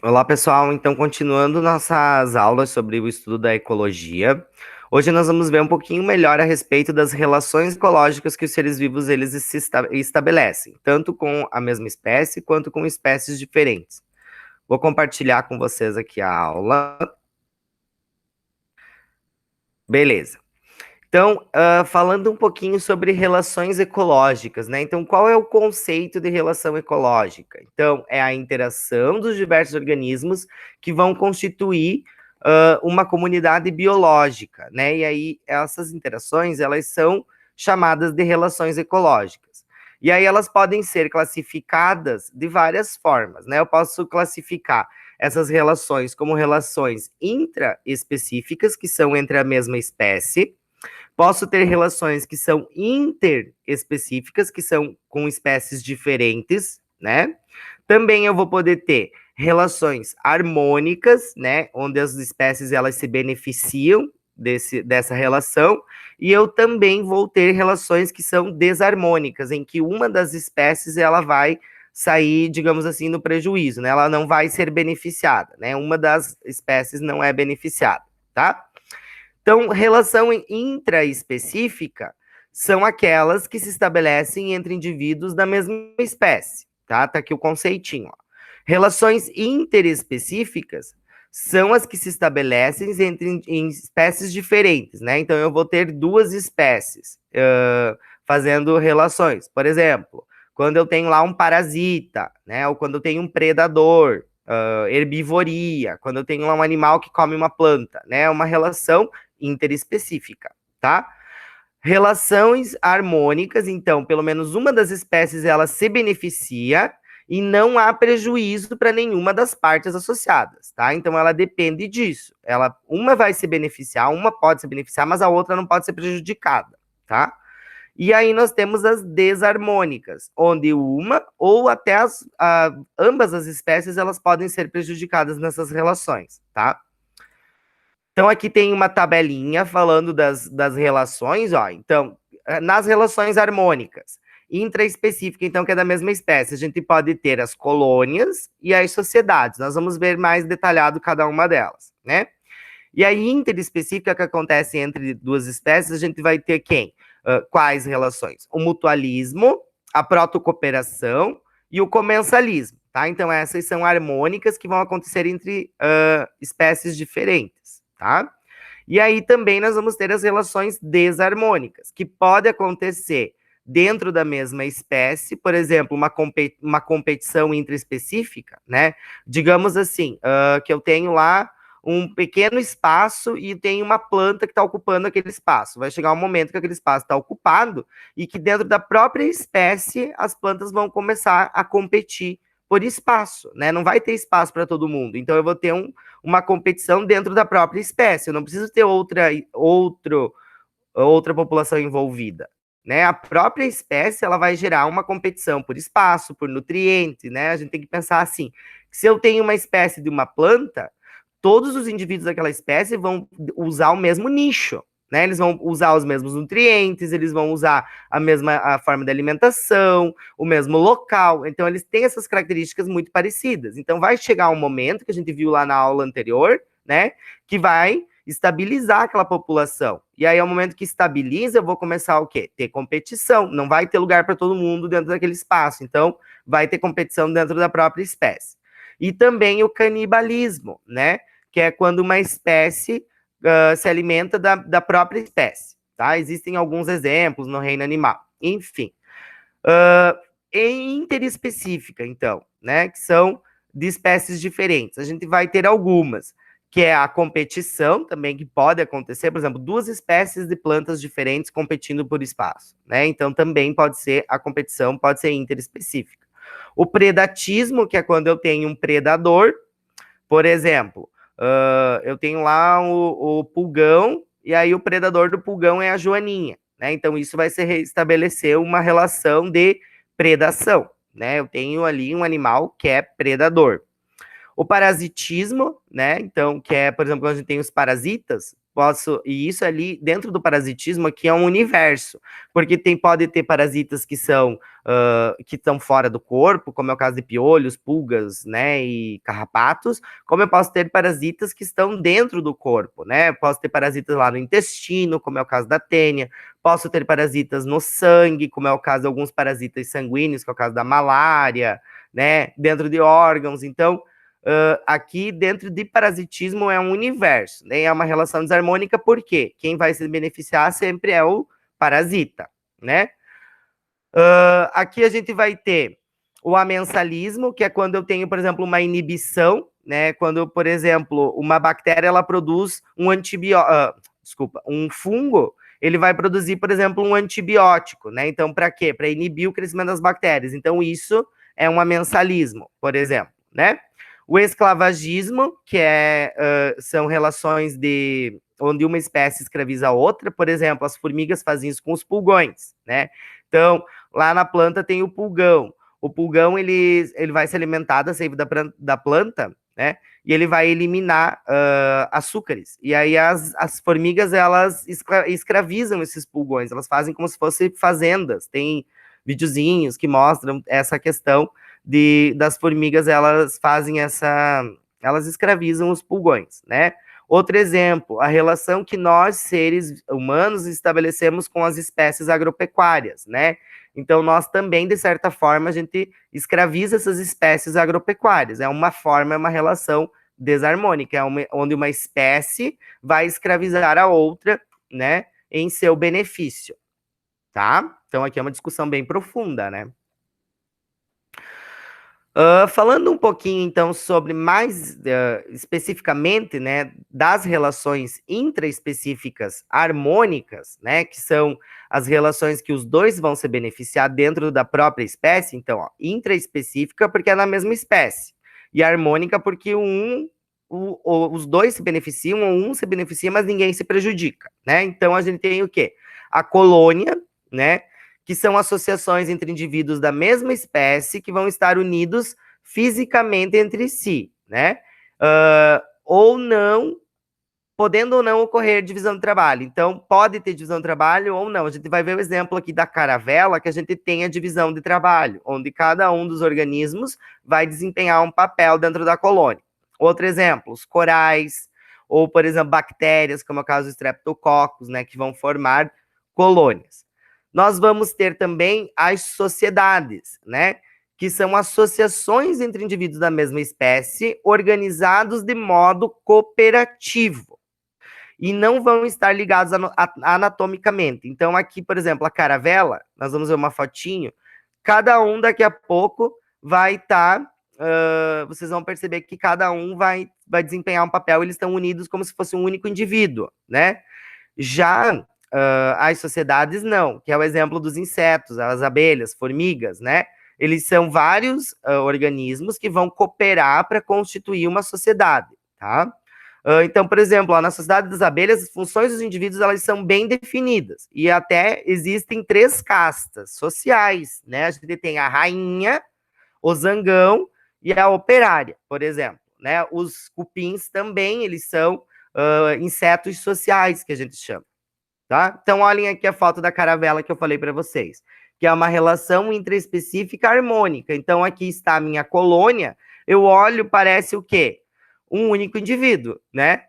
Olá, pessoal. Então, continuando nossas aulas sobre o estudo da ecologia, hoje nós vamos ver um pouquinho melhor a respeito das relações ecológicas que os seres vivos eles estabelecem, tanto com a mesma espécie quanto com espécies diferentes. Vou compartilhar com vocês aqui a aula. Beleza. Então, falando um pouquinho sobre relações ecológicas, né? Então, qual é o conceito de relação ecológica? Então, é a interação dos diversos organismos que vão constituir uma comunidade biológica, né? E aí, essas interações, elas são chamadas de relações ecológicas. E aí, elas podem ser classificadas de várias formas, né? Eu posso classificar essas relações como relações intraespecíficas, que são entre a mesma espécie. Posso ter relações que são interespecíficas, que são com espécies diferentes, né? Também eu vou poder ter relações harmônicas, né? Onde as espécies elas se beneficiam dessa relação. E eu também vou ter relações que são desarmônicas, em que uma das espécies ela vai sair, digamos assim, no prejuízo, né? Ela não vai ser beneficiada, né? Uma das espécies não é beneficiada, tá? Então, relação intraespecífica são aquelas que se estabelecem entre indivíduos da mesma espécie, tá? Tá aqui o conceitinho, ó. Relações interespecíficas são as que se estabelecem em espécies diferentes, né? Então, eu vou ter duas espécies fazendo relações. Por exemplo, quando eu tenho lá um parasita, né? Ou quando eu tenho um predador, herbivoria, quando eu tenho lá um animal que come uma planta, né? Uma relação interespecífica, tá? Relações harmônicas, então, pelo menos uma das espécies ela se beneficia e não há prejuízo para nenhuma das partes associadas, tá? Então ela depende disso. Uma vai se beneficiar, uma pode se beneficiar, mas a outra não pode ser prejudicada, tá? E aí nós temos as desarmônicas, onde uma ou até ambas as espécies elas podem ser prejudicadas nessas relações, tá? Então, aqui tem uma tabelinha falando das relações, ó. Então, nas relações harmônicas, intraespecífica, então, que é da mesma espécie, a gente pode ter as colônias e as sociedades. Nós vamos ver mais detalhado cada uma delas, né? E aí, interespecífica, que acontece entre duas espécies, a gente vai ter quem? Quais relações? O mutualismo, a protocooperação e o comensalismo, tá? Então, essas são harmônicas que vão acontecer entre espécies diferentes, tá? E aí também nós vamos ter as relações desarmônicas, que pode acontecer dentro da mesma espécie, por exemplo, uma competição intraespecífica, né? Digamos assim, que eu tenho lá um pequeno espaço e tem uma planta que está ocupando aquele espaço. Vai chegar um momento que aquele espaço está ocupado e que dentro da própria espécie as plantas vão começar a competir por espaço, né? Não vai ter espaço para todo mundo. Então eu vou ter uma competição dentro da própria espécie. Eu não preciso ter outra população envolvida, né? A própria espécie ela vai gerar uma competição por espaço, por nutriente, né? A gente tem que pensar assim: se eu tenho uma espécie de uma planta, todos os indivíduos daquela espécie vão usar o mesmo nicho, né? Eles vão usar os mesmos nutrientes, eles vão usar a forma de alimentação, o mesmo local. Então, eles têm essas características muito parecidas. Então, vai chegar um momento que a gente viu lá na aula anterior, né? Que vai estabilizar aquela população. E aí, ao momento que estabiliza, eu vou começar o quê? Ter competição. Não vai ter lugar para todo mundo dentro daquele espaço. Então, vai ter competição dentro da própria espécie. E também o canibalismo, né? Que é quando uma espécie se alimenta da própria espécie, tá? Existem alguns exemplos no reino animal. Enfim. Em interespecífica, então, né? Que são de espécies diferentes. A gente vai ter algumas, que é a competição também, que pode acontecer, por exemplo, duas espécies de plantas diferentes competindo por espaço, né? Então, também pode ser, a competição pode ser interespecífica. O predatismo, que é quando eu tenho um predador, por exemplo, eu tenho lá o pulgão, e aí o predador do pulgão é a joaninha, né? Então, isso vai se restabelecer uma relação de predação, né? Eu tenho ali um animal que é predador. O parasitismo, né? Então, que é, por exemplo, quando a gente tem os parasitas, e isso ali, dentro do parasitismo, aqui é um universo, porque pode ter parasitas que estão fora do corpo, como é o caso de piolhos, pulgas, né, e carrapatos, como eu posso ter parasitas que estão dentro do corpo, né, posso ter parasitas lá no intestino, como é o caso da tênia, posso ter parasitas no sangue, como é o caso de alguns parasitas sanguíneos, que é o caso da malária, né, dentro de órgãos. Então, aqui dentro de parasitismo é um universo, né? É uma relação desarmônica, porque quem vai se beneficiar sempre é o parasita, né? Aqui a gente vai ter o amensalismo, que é quando eu tenho, por exemplo, uma inibição, né? Quando, por exemplo, uma bactéria ela produz um um fungo, ele vai produzir, por exemplo, um antibiótico, né? Então, para quê? Para inibir o crescimento das bactérias. Então, isso é um amensalismo, por exemplo, né? O esclavagismo, que são relações onde uma espécie escraviza a outra, por exemplo, as formigas fazem isso com os pulgões, né? Então, lá na planta tem o pulgão. O pulgão, ele vai se alimentar da seiva da planta, né? E ele vai eliminar açúcares. E aí as formigas, elas escravizam esses pulgões, elas fazem como se fossem fazendas. Tem videozinhos que mostram essa questão das formigas, elas fazem elas escravizam os pulgões, né? Outro exemplo, a relação que nós, seres humanos, estabelecemos com as espécies agropecuárias, né? Então, nós também, de certa forma, a gente escraviza essas espécies agropecuárias. É uma forma, é uma relação desarmônica, onde uma espécie vai escravizar a outra, né, em seu benefício, tá? Então, aqui é uma discussão bem profunda, né? Falando um pouquinho, então, sobre mais especificamente, né, das relações intraespecíficas harmônicas, né, que são as relações que os dois vão se beneficiar dentro da própria espécie. Então, ó, intraespecífica porque é na mesma espécie, e harmônica porque os dois se beneficiam, ou um se beneficia, mas ninguém se prejudica, né? Então, a gente tem o quê? A colônia, né, que são associações entre indivíduos da mesma espécie que vão estar unidos fisicamente entre si, né? Ou não, podendo ou não ocorrer divisão de trabalho. Então, pode ter divisão de trabalho ou não. A gente vai ver o exemplo aqui da caravela, que a gente tem a divisão de trabalho, onde cada um dos organismos vai desempenhar um papel dentro da colônia. Outro exemplo, os corais, ou, por exemplo, bactérias, como é o caso do Streptococcus, né, que vão formar colônias. Nós vamos ter também as sociedades, né? Que são associações entre indivíduos da mesma espécie, organizados de modo cooperativo. E não vão estar ligados anatomicamente. Então, aqui, por exemplo, a caravela, nós vamos ver uma fotinho, cada um daqui a pouco vai estar. Vocês vão perceber que cada um vai desempenhar um papel, eles estão unidos como se fosse um único indivíduo, né? Já as sociedades não, que é o exemplo dos insetos, as abelhas, formigas, né? Eles são vários organismos que vão cooperar para constituir uma sociedade, tá? Então, por exemplo, na sociedade das abelhas, as funções dos indivíduos, elas são bem definidas, e até existem 3 castas sociais, né? A gente tem a rainha, o zangão e a operária, por exemplo, né? Os cupins também, eles são insetos sociais, que a gente chama. Tá? Então, olhem aqui a foto da caravela que eu falei para vocês, que é uma relação intraespecífica harmônica. Então, aqui está a minha colônia. Eu olho, parece o quê? Um único indivíduo, né?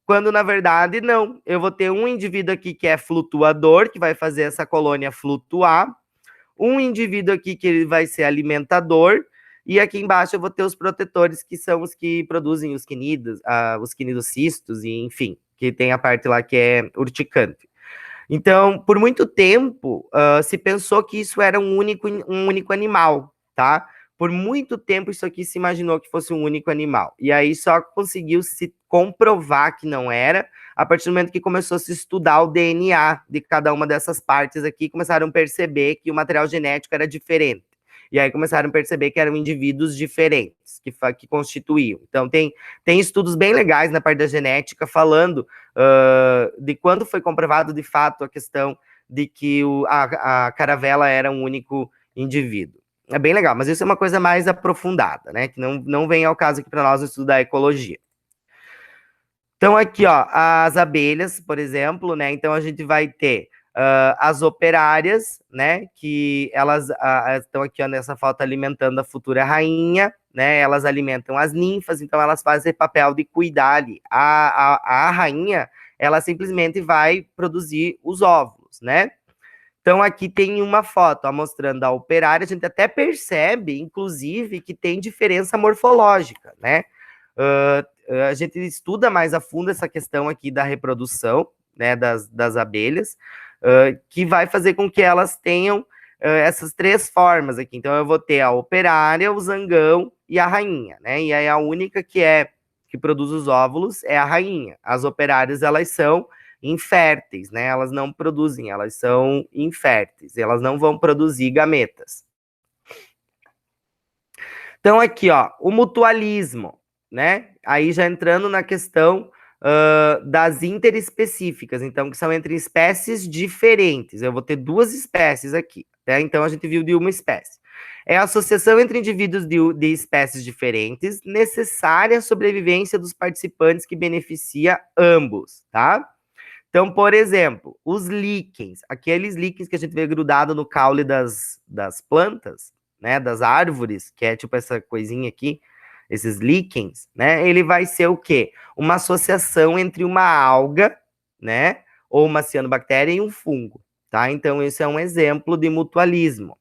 Quando, na verdade, não. Eu vou ter um indivíduo aqui que é flutuador, que vai fazer essa colônia flutuar. Um indivíduo aqui que ele vai ser alimentador. E aqui embaixo eu vou ter os protetores, que são os que produzem os quinidocistos, e enfim, que tem a parte lá que é urticante. Então, por muito tempo, se pensou que isso era um único animal, tá? Por muito tempo, isso aqui se imaginou que fosse um único animal. E aí só conseguiu se comprovar que não era, a partir do momento que começou a se estudar o DNA de cada uma dessas partes aqui, começaram a perceber que o material genético era diferente. E aí começaram a perceber que eram indivíduos diferentes que constituíam. Então, tem estudos bem legais na parte da genética falando de quando foi comprovado de fato a questão de que a caravela era um único indivíduo. É bem legal, mas isso é uma coisa mais aprofundada, né? Que não vem ao caso aqui para nós no estudo da ecologia. Então, aqui, ó, as abelhas, por exemplo, né? Então, a gente vai ter as operárias, né? Que elas estão aqui, ó, nessa foto, alimentando a futura rainha, né? Elas alimentam as ninfas, então elas fazem papel de cuidar ali. A rainha, ela simplesmente vai produzir os óvulos, né? Então, aqui tem uma foto, ó, mostrando a operária. A gente até percebe, inclusive, que tem diferença morfológica, né? A gente estuda mais a fundo essa questão aqui da reprodução, né, das abelhas, que vai fazer com que elas tenham essas três formas aqui. Então, eu vou ter a operária, o zangão e a rainha, né? E aí a única que produz os óvulos é a rainha. As operárias, elas são inférteis, né? Elas não produzem, elas são inférteis, elas não vão produzir gametas. Então, aqui, ó, o mutualismo, né? Aí já entrando na questão das interespecíficas, então, que são entre espécies diferentes. Eu vou ter duas espécies aqui, né? Então, a gente viu de uma espécie. É a associação entre indivíduos de espécies diferentes, necessária à sobrevivência dos participantes que beneficia ambos, tá? Então, por exemplo, os líquens, aqueles líquens que a gente vê grudado no caule das plantas, né, das árvores, que é tipo essa coisinha aqui, esses líquens, né, ele vai ser o quê? Uma associação entre uma alga, né, ou uma cianobactéria e um fungo, tá? Então, esse é um exemplo de mutualismo.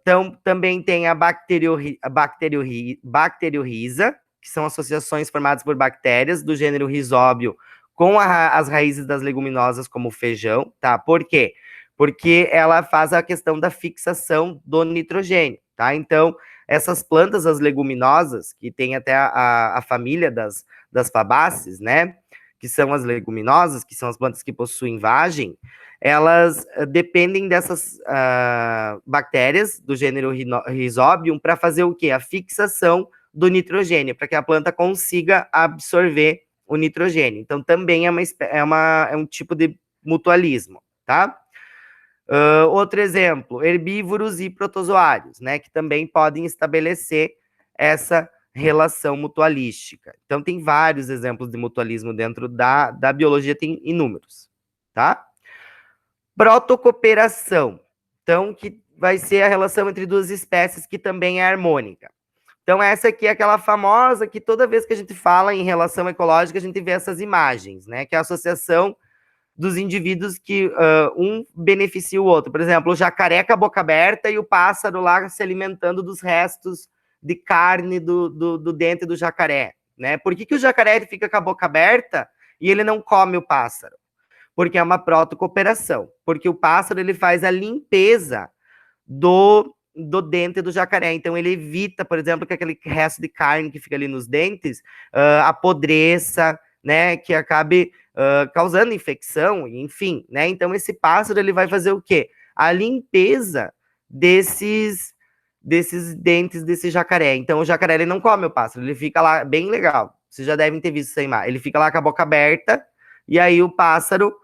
Então, também tem a bacteriorhiza, que são associações formadas por bactérias do gênero Rhizóbio com as raízes das leguminosas, como o feijão, tá? Por quê? Porque ela faz a questão da fixação do nitrogênio, tá? Então, essas plantas, as leguminosas, que tem até a família das fabáceas, né? Que são as leguminosas, que são as plantas que possuem vagem, elas dependem dessas bactérias do gênero Rhizobium para fazer o quê? A fixação do nitrogênio, para que a planta consiga absorver o nitrogênio. Então, também é um tipo de mutualismo, tá? Outro exemplo, herbívoros e protozoários, né? Que também podem estabelecer essa relação mutualística. Então, tem vários exemplos de mutualismo dentro da biologia, tem inúmeros, tá? Protocooperação. Então, que vai ser a relação entre duas espécies que também é harmônica. Então, essa aqui é aquela famosa que toda vez que a gente fala em relação ecológica, a gente vê essas imagens, né? Que é a associação dos indivíduos que um beneficia o outro. Por exemplo, o jacaré com a boca aberta e o pássaro lá se alimentando dos restos de carne do dente do jacaré, né? Por que o jacaré fica com a boca aberta e ele não come o pássaro? Porque é uma protocooperação. Porque o pássaro ele faz a limpeza do dente do jacaré. Então, ele evita, por exemplo, que aquele resto de carne que fica ali nos dentes apodreça, né? Que acabe causando infecção, enfim, né? Então, esse pássaro ele vai fazer o quê? A limpeza desses dentes desse jacaré. Então, o jacaré ele não come o pássaro, ele fica lá bem legal. Vocês já devem ter visto essa imagem. Ele fica lá com a boca aberta e aí o pássaro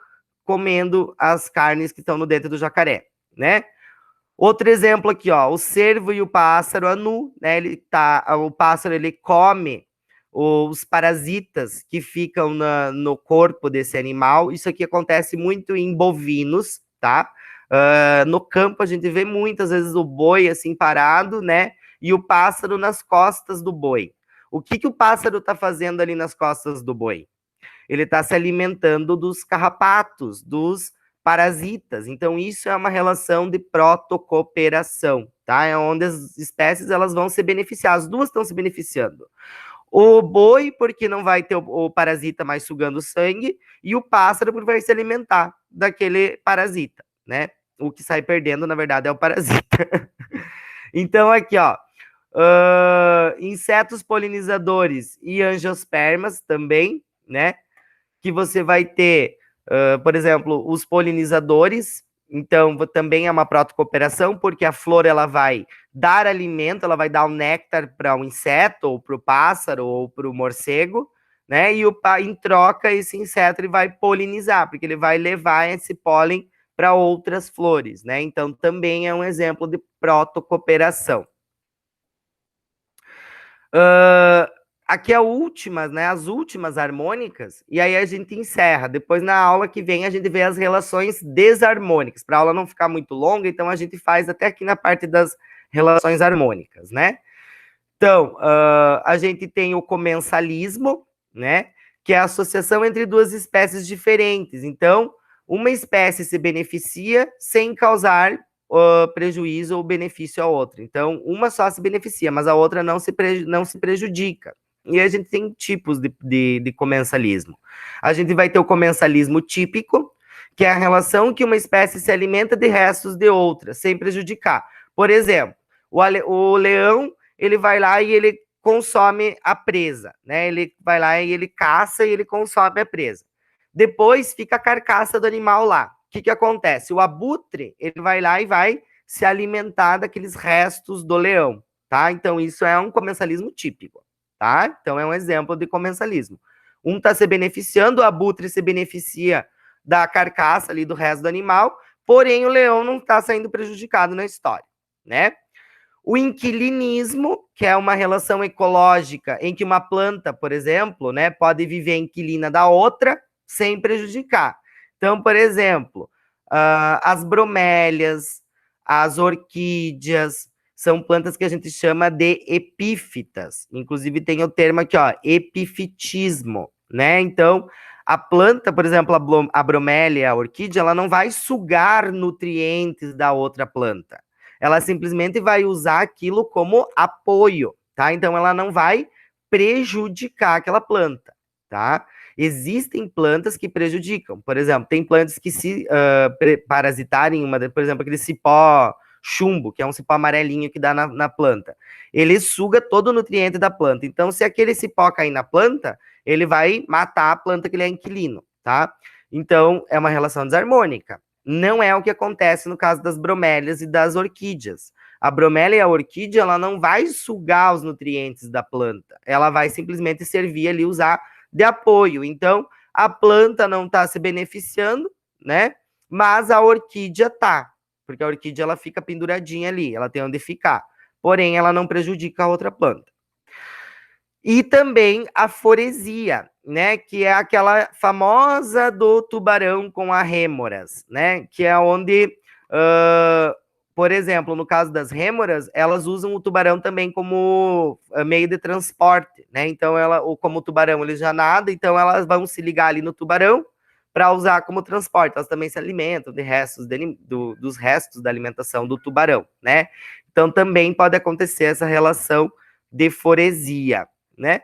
comendo as carnes que estão no dente do jacaré, né? Outro exemplo aqui, ó, o cervo e o pássaro anu, né? O pássaro ele come os parasitas que ficam no corpo desse animal. Isso aqui acontece muito em bovinos, tá? No campo a gente vê muitas vezes o boi assim parado, né? E o pássaro nas costas do boi. O que o pássaro está fazendo ali nas costas do boi? Ele está se alimentando dos carrapatos, dos parasitas. Então, isso é uma relação de protocooperação, tá? É onde as espécies elas vão se beneficiar, as duas estão se beneficiando. O boi, porque não vai ter o parasita mais sugando sangue, e o pássaro, porque vai se alimentar daquele parasita, né? O que sai perdendo, na verdade, é o parasita. Então, aqui, ó, insetos polinizadores e angiospermas também, né? Que você vai ter, por exemplo, os polinizadores. Então, também é uma protocooperação, porque a flor ela vai dar alimento, ela vai dar o néctar para o inseto, ou para o pássaro, ou para o morcego, né? E em troca, esse inseto ele vai polinizar, porque ele vai levar esse pólen para outras flores, né? Então, também é um exemplo de protocooperação. aqui né, as últimas harmônicas, e aí a gente encerra. Depois, na aula que vem, a gente vê as relações desarmônicas. Para a aula não ficar muito longa, então a gente faz até aqui na parte das relações harmônicas, né? Então, a gente tem o comensalismo, né? Que é a associação entre duas espécies diferentes. Então, uma espécie se beneficia sem causar prejuízo ou benefício à outra. Então, uma só se beneficia, mas a outra não se prejudica. E a gente tem tipos de comensalismo. A gente vai ter o comensalismo típico, que é a relação que uma espécie se alimenta de restos de outra, sem prejudicar. Por exemplo, o leão, ele vai lá e ele consome a presa, né? Ele vai lá e ele caça e ele consome a presa. Depois fica a carcaça do animal lá. O que acontece? O abutre, ele vai lá e vai se alimentar daqueles restos do leão, tá? Então, isso é um comensalismo típico, tá? Então, é um exemplo de comensalismo. Um está se beneficiando, o abutre se beneficia da carcaça ali do resto do animal, porém o leão não está saindo prejudicado na história, né? O inquilinismo, que é uma relação ecológica em que uma planta, por exemplo, né, pode viver inquilina da outra sem prejudicar. Então, por exemplo, as bromélias, as orquídeas, são plantas que a gente chama de epífitas. Inclusive tem o termo aqui, ó, epifitismo, né? Então, a planta, por exemplo, a bromélia, a orquídea, ela não vai sugar nutrientes da outra planta. Ela simplesmente vai usar aquilo como apoio, tá? Então, ela não vai prejudicar aquela planta, tá? Existem plantas que prejudicam. Por exemplo, tem plantas que se parasitarem, por exemplo, aquele cipó chumbo, que é um cipó amarelinho que dá na planta. Ele suga todo o nutriente da planta. Então, se aquele cipó cair na planta, ele vai matar a planta que ele é inquilino, tá? Então, é uma relação desarmônica. Não é o que acontece no caso das bromélias e das orquídeas. A bromélia e a orquídea, ela não vai sugar os nutrientes da planta. Ela vai simplesmente servir ali, usar de apoio. Então, a planta não está se beneficiando, né? Mas a orquídea tá, porque a orquídea ela fica penduradinha ali, ela tem onde ficar. Porém, ela não prejudica a outra planta. E também a foresia, né? Que é aquela famosa do tubarão com a rêmoras, né? Que é onde, por exemplo, no caso das rêmoras, elas usam o tubarão também como meio de transporte, né? Então, como o tubarão ele já nada, então elas vão se ligar ali no tubarão para usar como transporte. Elas também se alimentam de restos dos restos da alimentação do tubarão, né? Então, também pode acontecer essa relação de foresia, né?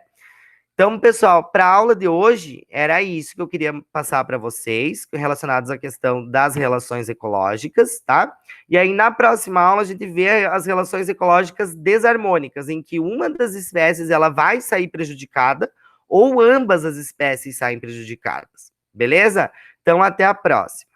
Então, pessoal, para a aula de hoje, era isso que eu queria passar para vocês, relacionados à questão das relações ecológicas, tá? E aí, na próxima aula, a gente vê as relações ecológicas desarmônicas, em que uma das espécies ela vai sair prejudicada, ou ambas as espécies saem prejudicadas, beleza? Então, até a próxima.